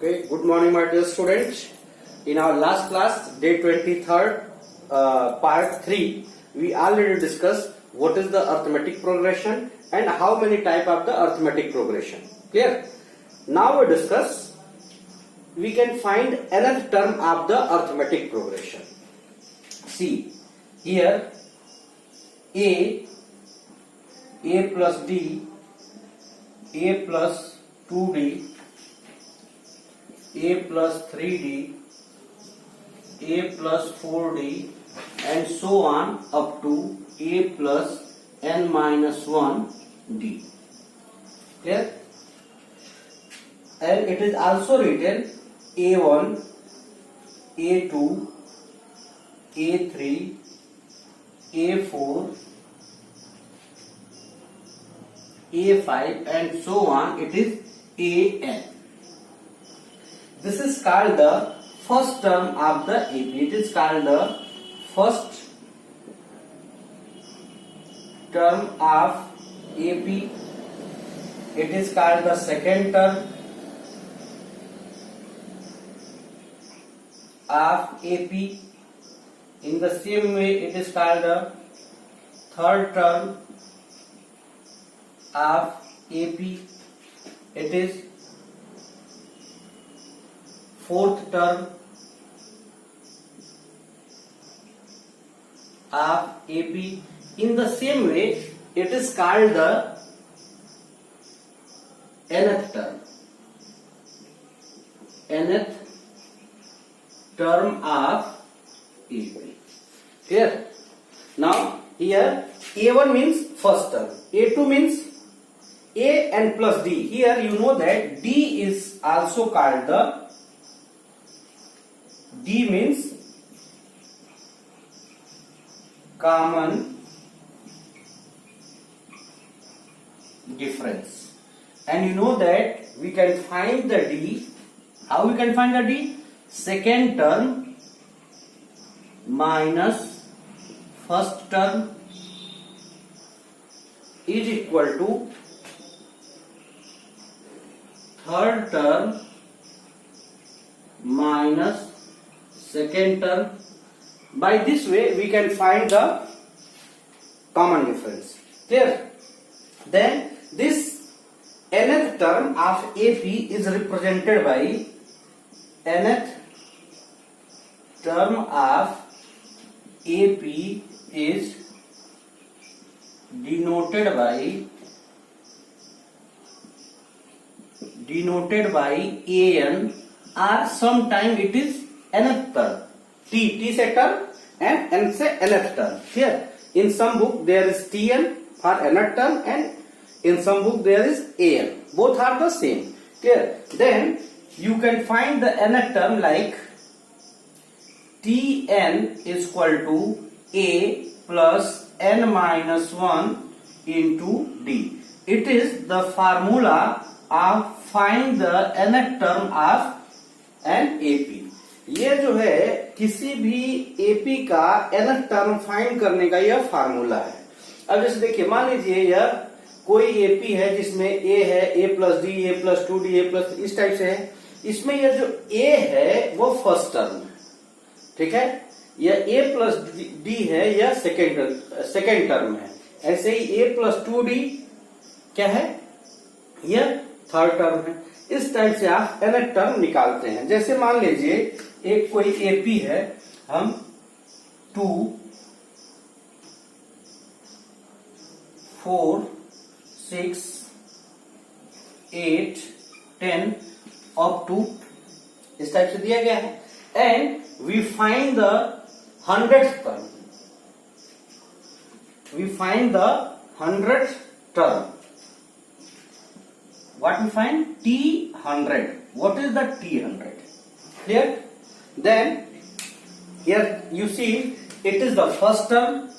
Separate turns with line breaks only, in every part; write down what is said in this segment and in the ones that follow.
Okay, good morning, my dear students. In our last class, day 23rd, part 3, we already discussed what is the arithmetic progression and how many type of the arithmetic progression. Clear? Now we discuss, we can find nth term of the arithmetic progression. See, here a plus d, a plus 2d, a plus 3d, a plus 4d, and so on up to a plus n minus 1d. Clear? And it is also written a1, a2, a3, a4, a5, and so on. It is an. This is called the first term of the AP. It is called the first term of AP. It is called the second term of AP. In the same way, it is called the third term of AP. It is fourth term of AP. In the same way, it is called the nth term. Nth term of AP. Here, now here A1 means first term, A2 means A and plus D. Here you know that D is also called the D means common difference, and you know that we can find the D. How we can find the D? Second term minus first term is equal to third term minus second term. By this way we can find the common difference. Clear? Then this nth term of AP is represented by nth term of AP is denoted by an, or sometime it is nth term. T say term and n say nth term. Here in some book there is Tn for nth term, and in some book there is an. Both are the same. Clear? Then you can find the nth term like Tn is equal to a plus n minus 1 into d. It is the formula of find the nth term of an AP. ये जो है किसी भी AP का nth term find करने का यह formula है. अब जैसे देखिए, मान लीजिए यह कोई एपी है जिसमें ए है, ए प्लस डी, ए प्लस 2d, ए प्लस इस टाइप से है. इसमें यह जो ए है वो फर्स्ट टर्म है. ठीक है, यह ए प्लस डी है, यह सेकेंड टर्म है. ऐसे ही ए प्लस 2d क्या है, यह थर्ड टर्म है. इस टाइप से आप nth टर्म निकालते हैं. जैसे मान लीजिए एक कोई एपी है, हम 2, 4, 6, 8, 10 अप टू इस टाइप से दिया गया है, and we find the 100th term. We find the 100th term. What we find? T100. What is the T100? Clear? Then here you see it is the first term,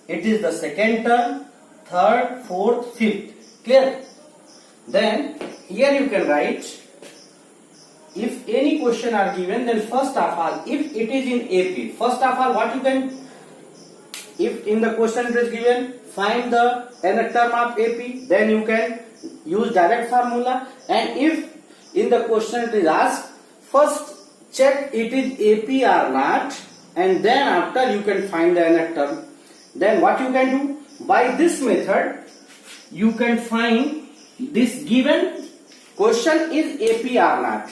it is the second term, third, fourth, fifth. Clear? Then here you can write, if any question are given, then first of all, if it is in AP, first of all what you can, if in the question it is given find the nth term of AP, then you can use direct formula. And if in the question it is asked, first check it is AP or not, and then after you can find the nth term. Then what you can do, by this method you can find this given question is AP or not.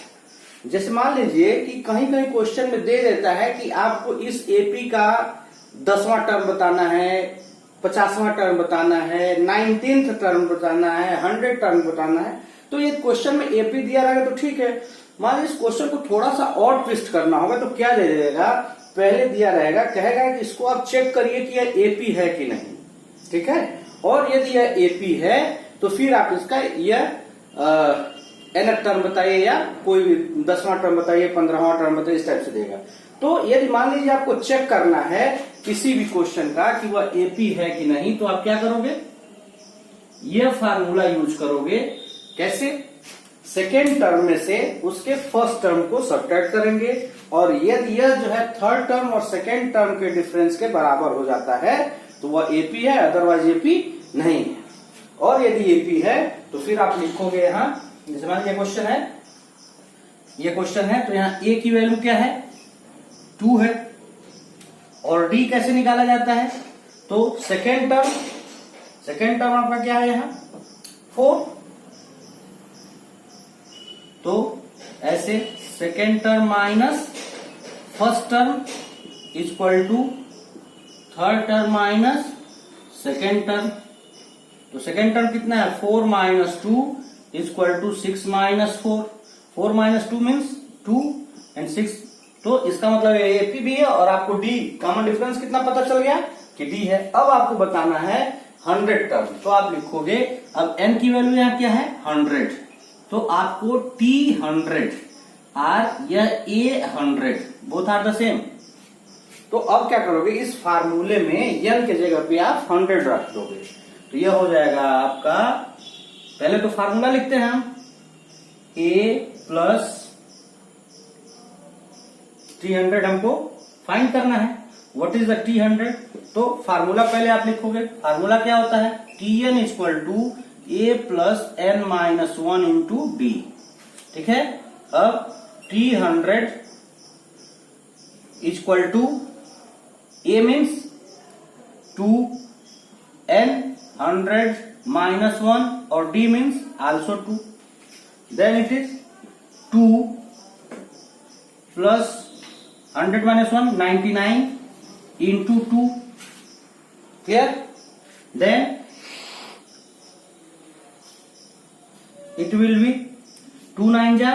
जैसे मान लीजिए कि कहीं कहीं question में दे देता है कि आपको इस AP का 10वां टर्म बताना है, 50वां टर्म बताना है, 19th टर्म बताना है, 100 टर्म बताना है। तो ये क्वेश्चन में एपी दिया रहेगा तो ठीक है। मान लीजिए इस क्वेश्चन को थोड़ा सा और ट्विस्ट करना होगा तो क्या दे देगा, पहले दिया रहेगा, कहेगा कि इसको आप चेक करिए कि यह एपी है कि नहीं, ठीक है। और यदि यह एपी है तो फिर आप इसका यह nth टर्म बताइए या कोई भी 10वां टर्म बताइए, 15वां टर्म बताइए, इस टाइप से देगा। तो यदि मान लीजिए आपको चेक करना है किसी भी क्वेश्चन का कि वह एपी है कि नहीं, तो आप क्या करोगे, यह फार्मूला यूज करोगे। कैसे, सेकेंड टर्म में से उसके फर्स्ट टर्म को सब्ट्रैक्ट करेंगे, और यदि यह जो है थर्ड टर्म और सेकेंड टर्म के डिफरेंस के बराबर हो जाता है तो वह एपी है, अदरवाइज एपी नहीं है। और यदि एपी है तो फिर आप लिखोगे यहां, जैसे मान लीजिए क्वेश्चन है, ये क्वेश्चन है तो यहाँ ए की वैल्यू क्या है, 2 है, और डी कैसे निकाला जाता है, तो सेकेंड टर्म आपका क्या है यहाँ 4, तो ऐसे second term minus first term equal to third term minus second term. तो सेकेंड टर्म कितना है, 4 minus 2 equal to 6 minus 4। 4 minus 2 means 2 and 6, तो इसका मतलब एपी भी है और आपको डी कॉमन डिफरेंस कितना पता चल गया कि डी है। अब आपको बताना है 100 टर्म, तो आप लिखोगे, अब n की वैल्यू यहाँ क्या है 100, तो आपको T100 और यह A100 both are the same. तो अब क्या करोगे, इस फार्मूले में n के जगह पे आप 100 रख दोगे, तो यह हो जाएगा आपका, पहले तो फार्मूला लिखते हैं हम, A प्लस T100 हमको फाइंड करना है, व्हाट इज द T100। तो फार्मूला पहले आप लिखोगे, फार्मूला क्या होता है, Tn equal to A plus n minus 1 into D, ठीक है। अब T100 equal to A means 2, n 100 minus 1 और d means also 2, then it is 2 plus 100 minus 1 99 into 2, clear, then it will be 2 9 जा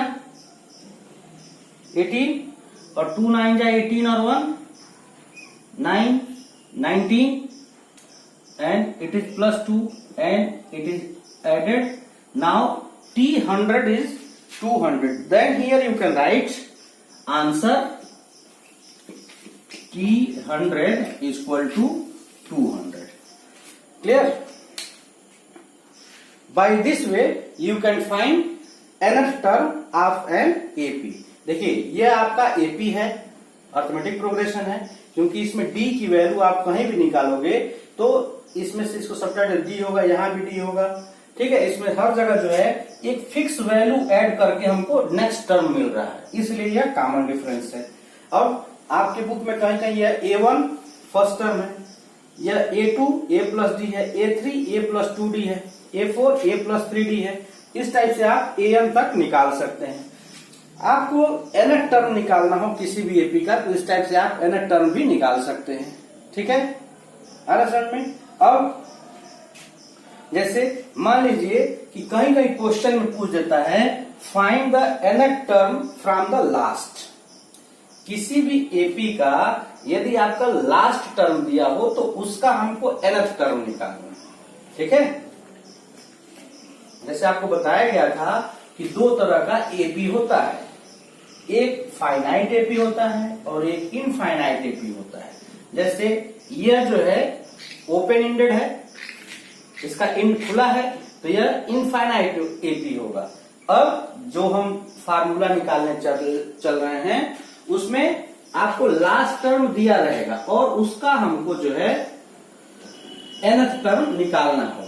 18 और 2 9 जा 18 और 1 9 19 and it is plus 2 and it is added. Now T100 is 200, then here you can write answer T100 is equal to 200. Clear? By this way you can find nth term of an AP. देखिए यह आपका AP है, arithmetic progression है, क्योंकि इसमें D की value आप कहीं भी निकालोगे तो इसमें से इसको सब्ट्रैक्ट D होगा, यहाँ भी D होगा, ठीक है। इसमें हर जगह जो है एक फिक्स वैल्यू ऐड करके हमको नेक्स्ट टर्म मिल रहा है, इसलिए यह कॉमन डिफरेंस है। अब आपके बुक में कहीं कहीं यह A1 फर्स्ट टर्म है, यह A2 A प्लस डी है, A3 A प्लस 2D है, A4 A प्लस 3D है, इस टाइप से आप AN तक निकाल सकते हैं। आपको nth टर्म निकालना हो किसी भी एपी का तो इस टाइप से आप nth टर्म भी निकाल सकते हैं, ठीक है। अंडरस्टैंड में। अब जैसे मान लीजिए कि कहीं कहीं क्वेश्चन में पूछ देता है find the nth term from the last. किसी भी एपी का यदि आपका लास्ट टर्म दिया हो तो उसका हमको nth टर्म निकालना है, ठीक है। जैसे आपको बताया गया था कि दो तरह का एपी होता है, एक फाइनाइट एपी होता है और एक इनफाइनाइट एपी होता है। जैसे यह जो है ओपन एंडेड है, इसका एंड खुला है, तो यह इनफाइनाइट एपी होगा। अब जो हम फार्मूला निकालने चल रहे हैं उसमें आपको लास्ट टर्म दिया रहेगा और उसका हमको जो है nth टर्म निकालना होगा।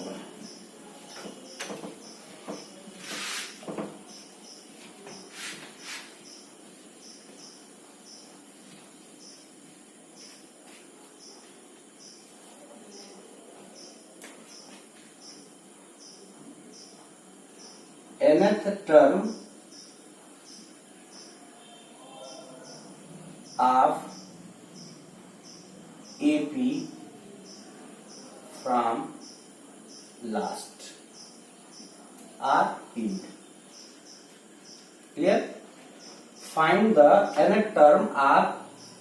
nth term of AP from last or end. Clear? Find the nth term of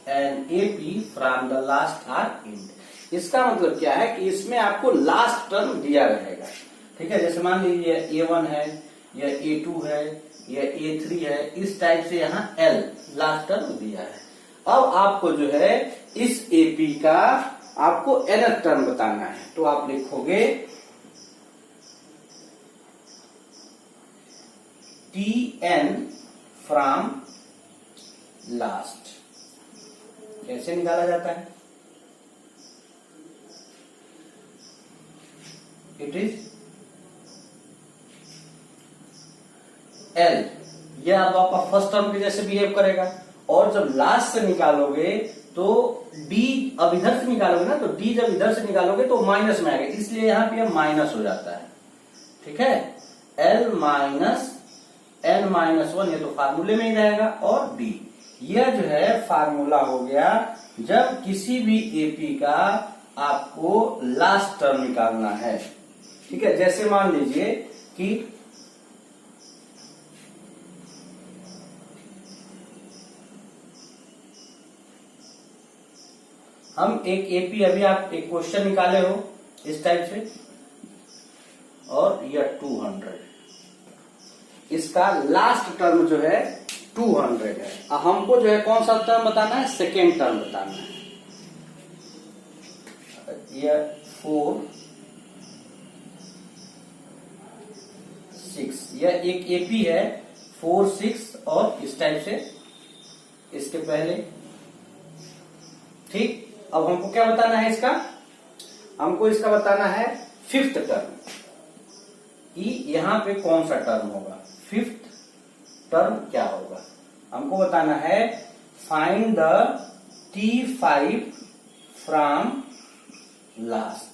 an AP from the last or end. इसका मतलब क्या है कि इसमें आपको लास्ट टर्म दिया रहेगा, ठीक है। जैसे मान लीजिए A1 है, या A2 है, या A3 है, इस टाइप से यहाँ L लास्ट टर्म दिया है। अब आपको जो है इस AP का आपको nth टर्म बताना है, तो आप लिखोगे Tn फ्रॉम लास्ट। कैसे निकाला जाता है? इट इज L, यह अब आपका फर्स्ट टर्म के जैसे बिहेव करेगा, और जब लास्ट से निकालोगे तो D, अब इधर से निकालोगे ना, तो D जब इधर से निकालोगे तो माइनस में आएगा, इसलिए यहां पे माइनस हो जाता है, ठीक है। L माइनस N माइनस 1, ये तो फार्मूले में ही रहेगा, और D, यह जो है फार्मूला हो गया जब किसी भी AP का आपको लास्ट टर्म निकालना है, ठीक है। जैसे मान लीजिए कि हम एक AP, अभी आप एक क्वेश्चन निकाले हो इस टाइप से, और यह 200, इसका लास्ट टर्म जो है 200 है। हमको जो है कौन सा टर्म बताना है? सेकेंड टर्म बताना है। यह 4 6, यह एक AP है 4 6, और इस टाइप से इसके पहले, ठीक। अब हमको क्या बताना है इसका? हमको इसका बताना है फिफ्थ टर्म, यहां पे कौन सा टर्म होगा, फिफ्थ टर्म क्या होगा, हमको बताना है। Find the T5 from last.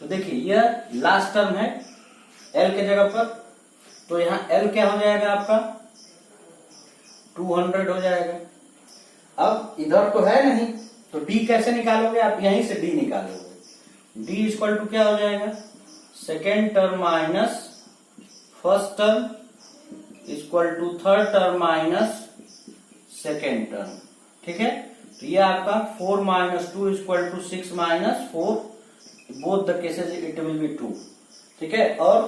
तो देखिए यह लास्ट टर्म है L के जगह पर, तो यहां L क्या हो जाएगा आपका? 200 हो जाएगा। अब इधर तो है नहीं, तो D कैसे निकालोगे? आप यहीं से D निकालोगे। D इक्वल टू क्या हो जाएगा? Second term minus first term equal to third term minus second term, ठीक है। तो ये आपका 4 minus 2 equal to 6 minus 4, both the cases it will be 2, ठीक है। और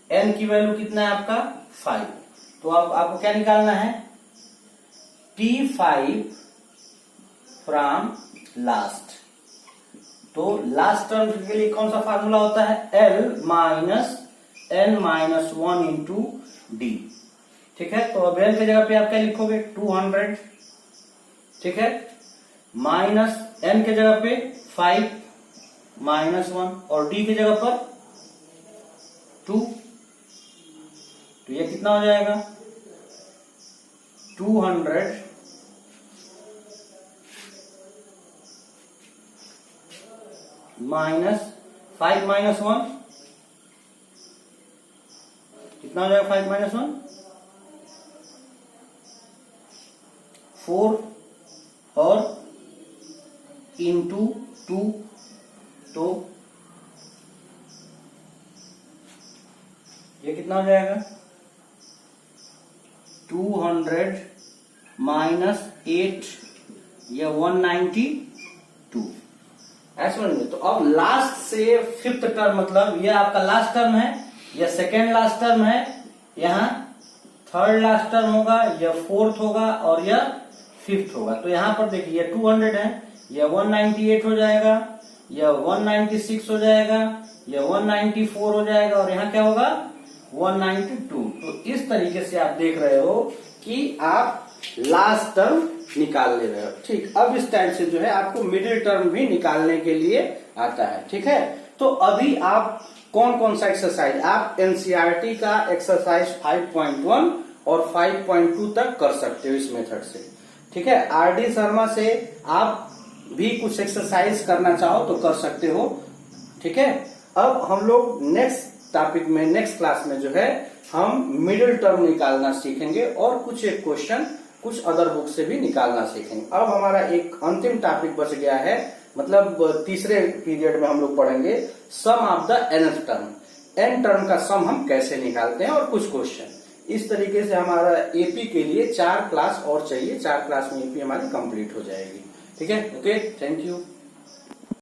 n की वैल्यू कितना है आपका? 5। तो आपको क्या निकालना है? T5 from last. तो लास्ट टर्म के लिए कौन सा फार्मूला होता है? L minus N minus 1 into D, ठीक है। तो अब L की जगह पे आप क्या लिखोगे? 200, ठीक है, माइनस N के जगह पे 5 माइनस 1, और D की जगह पर 2, तो ये कितना हो जाएगा? 200 माइनस 5 माइनस 1, कितना हो जाएगा? 5 माइनस 1 4, और इंटू 2, तो ये कितना हो जाएगा? 200 माइनस 8, ये 192, ऐसे समझिए। तो अब लास्ट से फिफ्थ टर्म, मतलब ये आपका लास्ट टर्म है, यह सेकेंड लास्ट टर्म है, यहाँ थर्ड लास्ट टर्म होगा, यह फोर्थ होगा, और यह फिफ्थ होगा। तो यहाँ पर देखिए यह 200 है, यह 198 हो जाएगा, यह 196 हो जाएगा, यह 194 हो जाएगा, और यहाँ क्या होगा? 192। तो इस तरीके से आप देख रहे हो कि आप लास्ट टर्म निकाल ले रहे हो, ठीक। अब इस टाइप से जो है आपको मिडिल टर्म भी निकालने के लिए आता है, ठीक है। तो अभी आप कौन कौन सा एक्सरसाइज आप एनसीईआरटी का एक्सरसाइज 5.1 और 5.2 तक कर सकते हो इस मेथड से, ठीक है। आरडी शर्मा से आप भी कुछ एक्सरसाइज करना चाहो तो कर सकते हो, ठीक है। अब हम लोग नेक्स्ट टॉपिक में, नेक्स्ट क्लास में जो है हम मिडिल टर्म निकालना सीखेंगे और कुछ एक क्वेश्चन कुछ अदर बुक से भी निकालना सीखेंगे। अब हमारा एक अंतिम टॉपिक बच गया है, मतलब तीसरे पीरियड में हम लोग पढ़ेंगे sum of the nth term. n term का सम हम कैसे निकालते हैं और कुछ क्वेश्चन। इस तरीके से हमारा एपी के लिए 4 क्लास और चाहिए, 4 क्लास में एपी हमारी कंप्लीट हो जाएगी। ठीक है, ओके, थैंक यू।